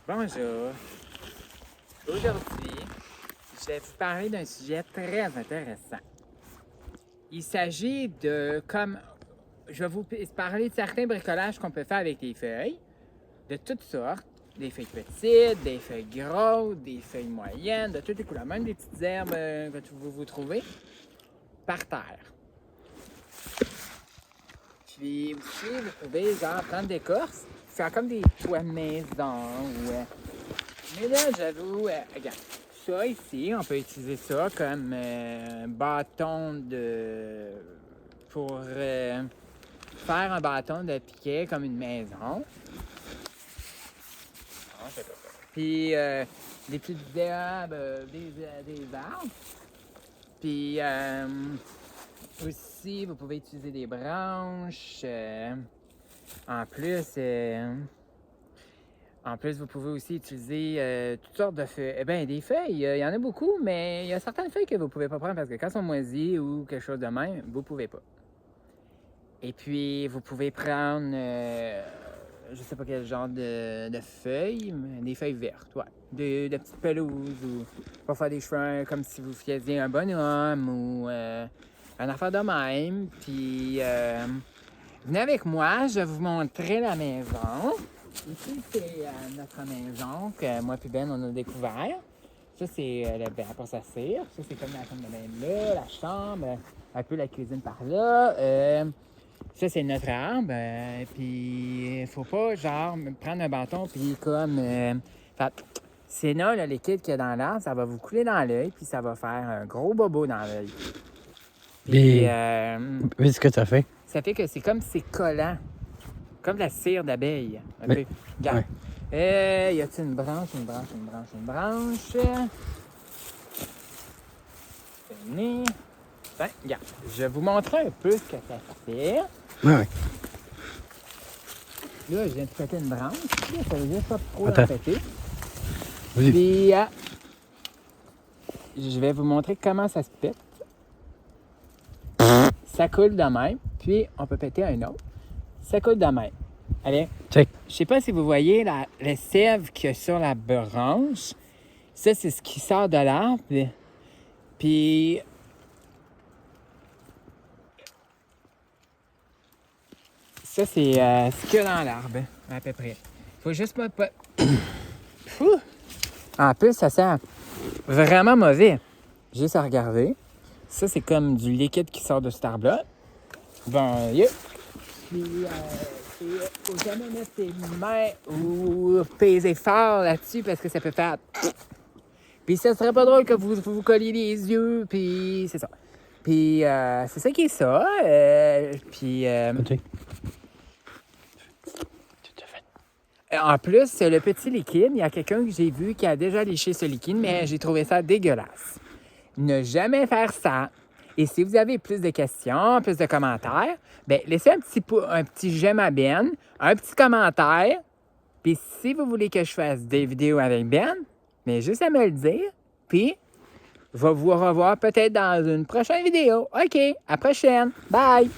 Bonjour. Aujourd'hui, je vais vous parler d'un sujet très intéressant. Il s'agit de je vais vous parler de certains bricolages qu'on peut faire avec des feuilles, de toutes sortes. Des feuilles petites, des feuilles grosses, des feuilles moyennes, de toutes les couleurs, même des petites herbes que vous trouvez par terre. Puis aussi, vous pouvez prendre des écorces, faire comme des toits de maison. Mais là, j'avoue, regarde, ça ici, on peut utiliser ça comme bâton pour faire un bâton de piquet comme une maison. Puis des petites herbes, des arbres. Puis aussi, vous pouvez utiliser des branches. En plus, vous pouvez aussi utiliser toutes sortes de feuilles. Des feuilles, il y en a beaucoup, mais il y a certaines feuilles que vous ne pouvez pas prendre parce que quand elles sont moisies ou quelque chose de même, vous ne pouvez pas. Et puis, vous pouvez prendre, je sais pas quel genre de feuilles, mais des feuilles vertes, ouais. De petites pelouses ou pour faire des cheveux comme si vous faisiez un bonhomme ou une affaire de même. Puis, venez avec moi, je vais vous montrer la maison. Ici, c'est notre maison que moi et Ben, on a découvert. Ça, c'est le bain pour s'asseoir. Ça, c'est comme la chambre de bain là, la chambre, un peu la cuisine par là. Ça, c'est notre arbre. Puis, il faut pas, prendre un bâton puis comme... sinon, le liquide qu'il y a dans l'arbre, ça va vous couler dans l'œil puis ça va faire un gros bobo dans l'œil. Puis, oui, ce que ça fait. Ça fait que c'est comme c'est collant. Comme de la cire d'abeille. Un peu. Regarde. Ouais. Y a-t-il une branche? Tenez. Ben, regarde. Je vais vous montrer un peu ce que ça fait. Ouais. Là, je viens de péter une branche. Ça veut dire pas trop Attends. en péter. Vas-y. Puis, je vais vous montrer comment ça se pète. Ça coule de même. Puis, on peut péter un autre. Ça coule de même. Allez. Check. Je sais pas si vous voyez la sève qu'il y a sur la branche. Ça, c'est ce qui sort de l'arbre. Puis... ça, c'est ce qu'il y a dans l'arbre, à peu près. Faut juste pas... Fou! En plus, ça sent vraiment mauvais. Juste à regarder. Ça, c'est comme du liquide qui sort de cet arbre-là. Bon, yep. Puis, faut jamais mettre tes mains ou peser fort là-dessus parce que ça peut faire... Puis ça serait pas drôle que vous colliez les yeux, puis c'est ça. Puis c'est ça qui est ça. Puis... OK. En plus, le petit liquide, il y a quelqu'un que j'ai vu qui a déjà léché ce liquide, mais j'ai trouvé ça dégueulasse. Ne jamais faire ça. Et si vous avez plus de questions, plus de commentaires, bien, laissez un petit j'aime à Ben, un petit commentaire. Puis si vous voulez que je fasse des vidéos avec Ben, bien, juste à me le dire. Puis, je vais vous revoir peut-être dans une prochaine vidéo. OK, à la prochaine. Bye!